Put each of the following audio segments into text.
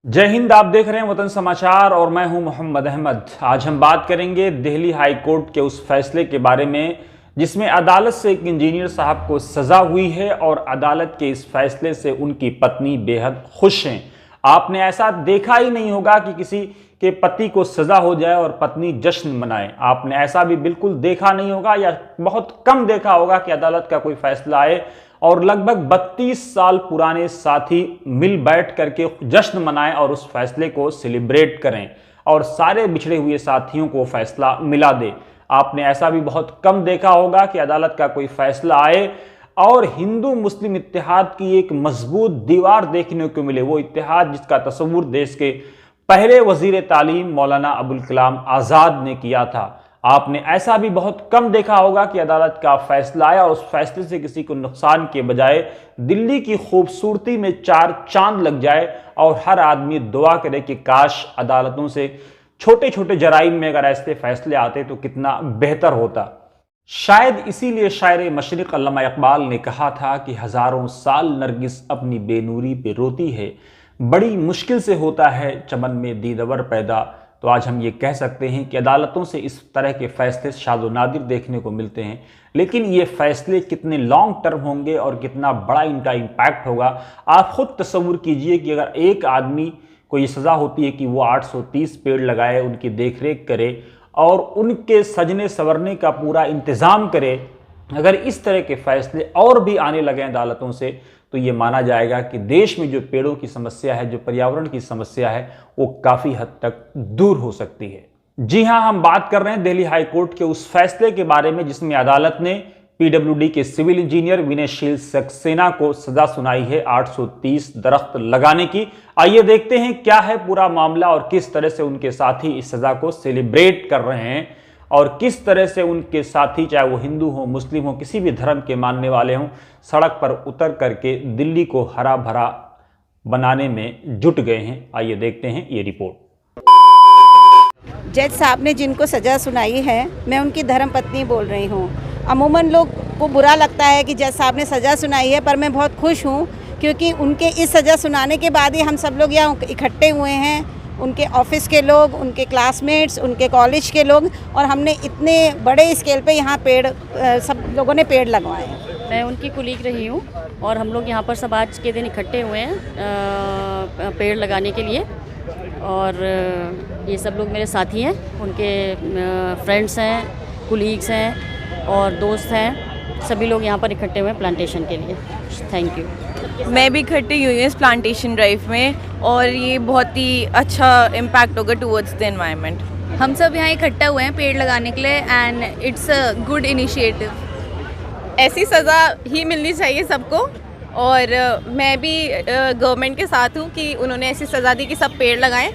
जय हिंद। आप देख रहे हैं वतन समाचार और मैं हूं मोहम्मद अहमद। आज हम बात करेंगे दिल्ली हाई कोर्ट के उस फैसले के बारे में जिसमें अदालत से एक इंजीनियर साहब को सजा हुई है और अदालत के इस फैसले से उनकी पत्नी बेहद खुश हैं। आपने ऐसा देखा ही नहीं होगा कि किसी के पति को सजा हो जाए और पत्नी जश्न मनाए। आपने ऐसा भी बिल्कुल देखा नहीं होगा या बहुत कम देखा होगा कि अदालत का कोई फैसला आए और लगभग 32 साल पुराने साथी मिल बैठ करके जश्न मनाएं और उस फैसले को सेलिब्रेट करें और सारे बिछड़े हुए साथियों को फैसला मिला दे। आपने ऐसा भी बहुत कम देखा होगा कि अदालत का कोई फैसला आए और हिंदू मुस्लिम इत्तेहाद की एक मजबूत दीवार देखने को मिले। वो इत्तेहाद जिसका तस्वुर देश के पहले वजीर तालीम मौलाना अबुल कलाम आज़ाद ने किया था। आपने ऐसा भी बहुत कम देखा होगा कि अदालत का फैसला आया और उस फैसले से किसी को नुकसान के बजाय दिल्ली की खूबसूरती में चार चांद लग जाए और हर आदमी दुआ करे कि काश अदालतों से छोटे छोटे जराइम में अगर ऐसे फैसले आते तो कितना बेहतर होता। शायद इसीलिए शायर मशरिक अल्लामा इकबाल ने कहा था कि हजारों साल नरगिस अपनी बेनूरी पे रोती है, बड़ी मुश्किल से होता है चमन में दीदवर पैदा। तो आज हम ये कह सकते हैं कि अदालतों से इस तरह के फैसले शादो नादिर देखने को मिलते हैं, लेकिन ये फैसले कितने लॉन्ग टर्म होंगे और कितना बड़ा इनका इम्पैक्ट होगा। आप खुद तस्वुर कीजिए कि अगर एक आदमी को ये सज़ा होती है कि वो 830 पेड़ लगाए, उनकी देखरेख करे और उनके सजने संवरने का पूरा इंतज़ाम करे, अगर इस तरह के फैसले और भी आने लगे अदालतों से तो ये माना जाएगा कि देश में जो पेड़ों की समस्या है, जो पर्यावरण की समस्या है, वो काफ़ी हद तक दूर हो सकती है। जी हाँ, हम बात कर रहे हैं दिल्ली हाई कोर्ट के उस फैसले के बारे में जिसमें अदालत ने पीडब्ल्यूडी के सिविल इंजीनियर विनयशील सक्सेना को सजा सुनाई है 830 दरख्त लगाने की। आइए देखते हैं क्या है पूरा मामला और किस तरह से उनके साथी इस सजा को सेलिब्रेट कर रहे हैं और किस तरह से उनके साथी, चाहे वो हिंदू हो, मुस्लिम हो, किसी भी धर्म के मानने वाले हों, सड़क पर उतर करके दिल्ली को हरा भरा बनाने में जुट गए हैं। आइए देखते हैं ये रिपोर्ट। जज साहब ने जिनको सज़ा सुनाई है, मैं उनकी धर्मपत्नी बोल रही हूँ। अमूमन लोग को बुरा लगता है कि जज साहब ने सज़ा सुनाई है, पर मैं बहुत खुश हूँ क्योंकि उनके इस सज़ा सुनाने के बाद ही हम सब लोग यहाँ इकट्ठे हुए हैं, उनके ऑफिस के लोग, उनके क्लासमेट्स, उनके कॉलेज के लोग, और हमने इतने बड़े स्केल पे यहाँ पेड़, सब लोगों ने पेड़ लगवाए हैं। मैं उनकी कुलीग रही हूँ और हम लोग यहाँ पर सब आज के दिन इकट्ठे हुए हैं पेड़ लगाने के लिए। और ये सब लोग मेरे साथी हैं, उनके फ्रेंड्स हैं, कुलीग्स हैं और दोस्त हैं। सभी लोग यहाँ पर इकट्ठे हुए हैं प्लांटेशन के लिए। Thank you. मैं भी इकट्ठी हुई हूँ इस प्लांटेशन ड्राइव में और ये बहुत ही अच्छा इम्पैक्ट होगा टुवर्ड्स द एनवायरनमेंट। हम सब यहाँ इकट्ठा हुए हैं पेड़ लगाने के लिए and it's a good initiative. ऐसी सज़ा ही मिलनी चाहिए सबको और मैं भी गवर्नमेंट के साथ हूँ कि उन्होंने ऐसी सज़ा दी कि सब पेड़ लगाएं।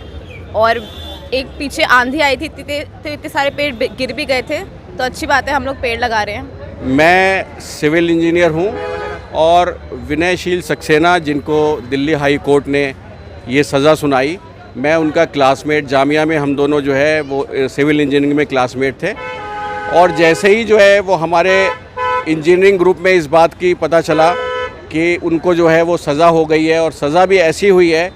और एक पीछे आंधी आई थी तो इतने सारे पेड़ गिर भी गए थे, तो अच्छी बात है हम लोग पेड़ लगा रहे हैं। मैं सिविल इंजीनियर हूँ और विनयशील सक्सेना जिनको दिल्ली हाई कोर्ट ने ये सज़ा सुनाई, मैं उनका क्लासमेट, जामिया में हम दोनों जो है वो सिविल इंजीनियरिंग में क्लासमेट थे। और जैसे ही जो है वो हमारे इंजीनियरिंग ग्रुप में इस बात की पता चला कि उनको जो है वो सज़ा हो गई है और सज़ा भी ऐसी हुई है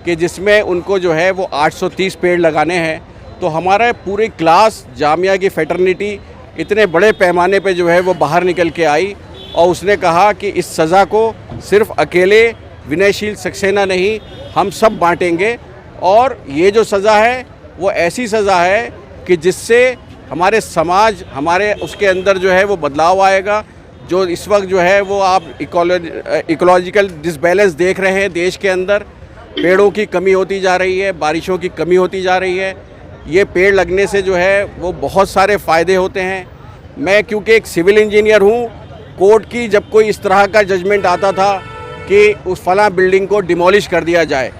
कि जिसमें उनको जो है वो 830 पेड़ लगाने हैं, तो हमारा पूरी क्लास, जामिया की फ्रेटर्निटी इतने बड़े पैमाने पे जो है वो बाहर निकल के आई और उसने कहा कि इस सज़ा को सिर्फ अकेले विनयशील सक्सेना नहीं, हम सब बांटेंगे। और ये जो सज़ा है वो ऐसी सज़ा है कि जिससे हमारे समाज, हमारे उसके अंदर जो है वो बदलाव आएगा। जो इस वक्त जो है वो आप इकोलॉजिकल डिसबैलेंस देख रहे हैं देश के अंदर, पेड़ों की कमी होती जा रही है, बारिशों की कमी होती जा रही है। ये पेड़ लगने से जो है वो बहुत सारे फ़ायदे होते हैं। मैं क्योंकि एक सिविल इंजीनियर हूँ, कोर्ट की जब कोई इस तरह का जजमेंट आता था कि उस फलां बिल्डिंग को डिमोलिश कर दिया जाए,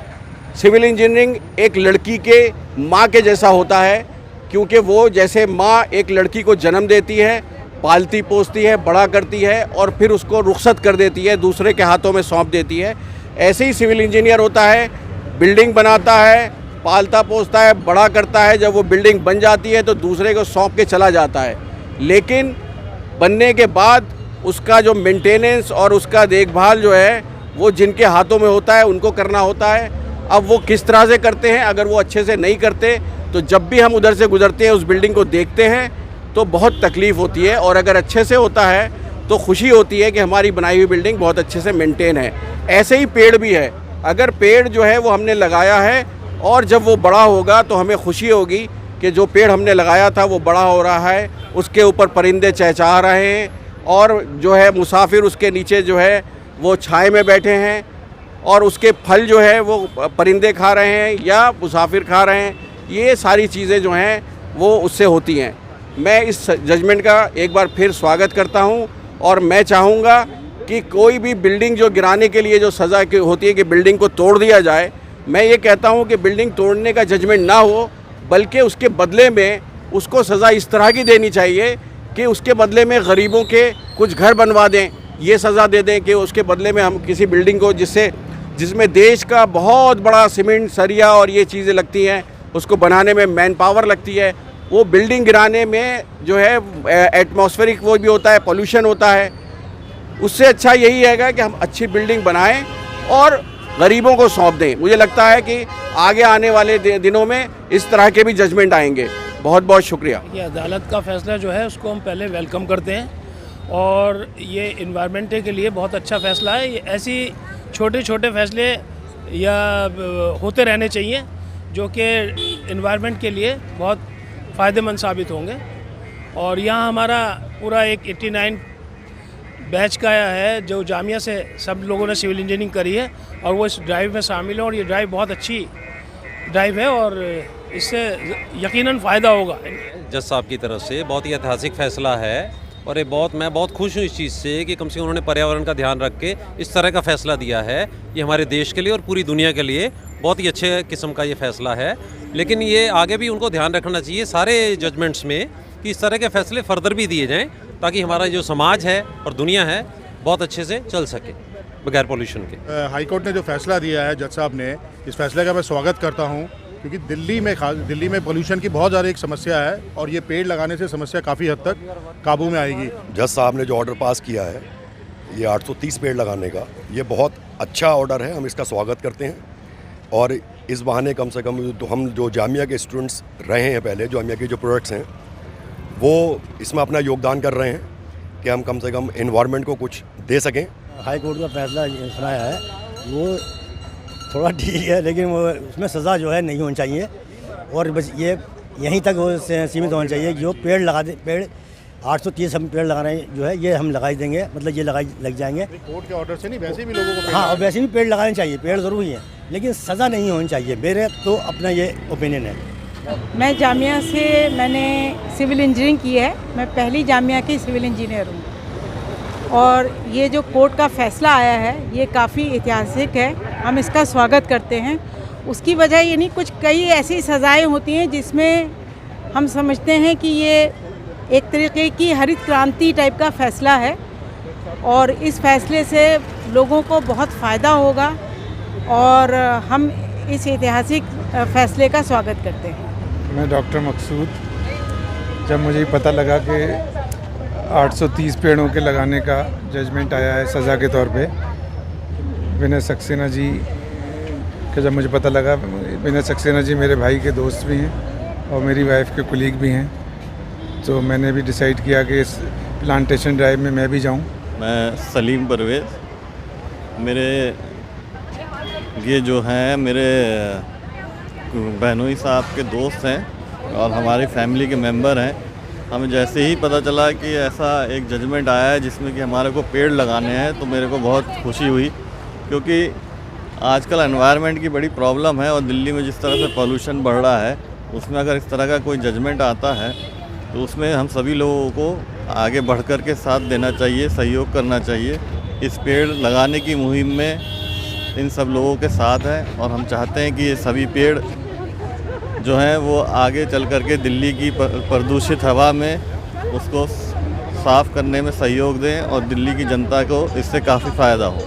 सिविल इंजीनियरिंग एक लड़की के माँ के जैसा होता है, क्योंकि वो जैसे माँ एक लड़की को जन्म देती है, पालती पोसती है, बड़ा करती है और फिर उसको रुखसत कर देती है, दूसरे के हाथों में सौंप देती है, ऐसे ही सिविल इंजीनियर होता है। बिल्डिंग बनाता है, पालता पोसता है, बड़ा करता है, जब वो बिल्डिंग बन जाती है तो दूसरे को सौंप के चला जाता है, लेकिन बनने के बाद उसका जो मेंटेनेंस और उसका देखभाल जो है वो जिनके हाथों में होता है उनको करना होता है। अब वो किस तरह से करते हैं, अगर वो अच्छे से नहीं करते तो जब भी हम उधर से गुजरते हैं उस बिल्डिंग को देखते हैं तो बहुत तकलीफ़ होती है, और अगर अच्छे से होता है तो खुशी होती है कि हमारी बनाई हुई बिल्डिंग बहुत अच्छे से मेंटेन है। ऐसे ही पेड़ भी है, अगर पेड़ जो है वो हमने लगाया है और जब वो बड़ा होगा तो हमें खुशी होगी कि जो पेड़ हमने लगाया था वो बड़ा हो रहा है, उसके ऊपर परिंदे चहचहा रहे हैं और जो है मुसाफिर उसके नीचे जो है वो छाए में बैठे हैं और उसके फल जो है वो परिंदे खा रहे हैं या मुसाफिर खा रहे हैं। ये सारी चीज़ें जो हैं वो उससे होती हैं। मैं इस जजमेंट का एक बार फिर स्वागत करता हूं और मैं चाहूँगा कि कोई भी बिल्डिंग जो गिराने के लिए जो सज़ा होती है कि बिल्डिंग को तोड़ दिया जाए, मैं ये कहता हूं कि बिल्डिंग तोड़ने का जजमेंट ना हो, बल्कि उसके बदले में उसको सज़ा इस तरह की देनी चाहिए कि उसके बदले में गरीबों के कुछ घर बनवा दें, ये सज़ा दे दें कि उसके बदले में हम किसी बिल्डिंग को जिसमें देश का बहुत बड़ा सीमेंट, सरिया और ये चीज़ें लगती हैं, उसको बनाने में मैन पावर लगती है, वो बिल्डिंग गिराने में जो है एटमॉस्फेरिक वो भी होता है, पोल्यूशन होता है। उससे अच्छा यही है कि हम अच्छी बिल्डिंग बनाएं और गरीबों को सौंप दें। मुझे लगता है कि आगे आने वाले दिनों में इस तरह के भी जजमेंट आएंगे। बहुत बहुत शुक्रिया। ये अदालत का फैसला जो है उसको हम पहले वेलकम करते हैं और ये इन्वायरमेंट के लिए बहुत अच्छा फैसला है। ये ऐसी छोटे छोटे फैसले या होते रहने चाहिए जो कि इन्वायरमेंट के लिए बहुत फ़ायदेमंद साबित होंगे। और यहाँ हमारा पूरा एक 89 बैच का है जो जामिया से सब लोगों ने सिविल इंजीनियरिंग करी है और वो इस ड्राइव में शामिल है और ये ड्राइव बहुत अच्छी ड्राइव है और इससे यकीनन फ़ायदा होगा। जज साहब की तरफ से बहुत ही ऐतिहासिक फ़ैसला है और मैं बहुत खुश हूँ इस चीज़ से कि कम से कम उन्होंने पर्यावरण का ध्यान रख के इस तरह का फ़ैसला दिया है। ये हमारे देश के लिए और पूरी दुनिया के लिए बहुत ही अच्छे किस्म का ये फ़ैसला है। लेकिन ये आगे भी उनको ध्यान रखना चाहिए सारे जजमेंट्स में कि इस तरह के फ़ैसले फर्दर भी दिए जाएँ ताकि हमारा जो समाज है और दुनिया है बहुत अच्छे से चल सके बगैर पोल्यूशन के। हाई कोर्ट ने जो फैसला दिया है जज साहब ने, इस फैसले का मैं स्वागत करता हूं क्योंकि दिल्ली में पोल्यूशन की बहुत ज़्यादा एक समस्या है और ये पेड़ लगाने से समस्या काफ़ी हद तक काबू में आएगी। जज साहब ने जो ऑर्डर पास किया है ये 830 पेड़ लगाने का, ये बहुत अच्छा ऑर्डर है, हम इसका स्वागत करते हैं। और इस बहाने कम से कम तो हम जो जामिया के स्टूडेंट्स रहे हैं पहले, जामिया के जो प्रोडक्ट्स हैं वो इसमें अपना योगदान कर रहे हैं कि हम कम से कम एनवायरनमेंट को कुछ दे सकें। हाई कोर्ट का फैसला सुनाया है वो थोड़ा ठीक है, लेकिन वो उसमें सज़ा जो है नहीं होनी चाहिए और बस ये यहीं तक वो सीमित होना चाहिए। जो पेड़ पेड़ 830 हम पेड़ लगाने जो है ये हम लगाई देंगे, मतलब ये लग जाएंगे कोर्ट के ऑर्डर से नहीं, वैसे भी लोगों को हाँ, और वैसे भी पेड़ लगाने चाहिए, पेड़ ज़रूरी है, लेकिन सज़ा नहीं होनी चाहिए। मेरे तो अपना ये ओपिनियन है। मैं जामिया से मैंने सिविल इंजीनियरिंग की है, मैं पहली जामिया की सिविल इंजीनियर हूँ और ये जो कोर्ट का फ़ैसला आया है ये काफ़ी ऐतिहासिक है, हम इसका स्वागत करते हैं। उसकी वजह ये नहीं, कुछ कई ऐसी सज़ाएं होती हैं जिसमें हम समझते हैं कि ये एक तरीके की हरित क्रांति टाइप का फ़ैसला है और इस फैसले से लोगों को बहुत फ़ायदा होगा और हम इस ऐतिहासिक फ़ैसले का स्वागत करते हैं। मैं डॉक्टर मकसूद, जब मुझे पता लगा कि 830 पेड़ों के लगाने का जजमेंट आया है सज़ा के तौर पे, विनय सक्सेना जी का जब मुझे पता लगा, विनय सक्सेना जी मेरे भाई के दोस्त भी हैं और मेरी वाइफ के कुलीग भी हैं, तो मैंने भी डिसाइड किया कि इस प्लांटेशन ड्राइव में मैं भी जाऊं। मैं सलीम परवेज़, मेरे ये जो हैं मेरे बहनोई साहब के दोस्त हैं और हमारी फैमिली के मेंबर हैं। हमें जैसे ही पता चला कि ऐसा एक जजमेंट आया है जिसमें कि हमारे को पेड़ लगाने हैं तो मेरे को बहुत खुशी हुई, क्योंकि आजकल एनवायरनमेंट की बड़ी प्रॉब्लम है और दिल्ली में जिस तरह से पोल्यूशन बढ़ रहा है उसमें अगर इस तरह का कोई जजमेंट आता है तो उसमें हम सभी लोगों को आगे बढ़कर के साथ देना चाहिए, सहयोग करना चाहिए। इस पेड़ लगाने की मुहिम में इन सब लोगों के साथ हैं और हम चाहते हैं कि ये सभी पेड़ जो हैं वो आगे चल कर के दिल्ली की प्रदूषित हवा में उसको साफ़ करने में सहयोग दें और दिल्ली की जनता को इससे काफ़ी फ़ायदा हो।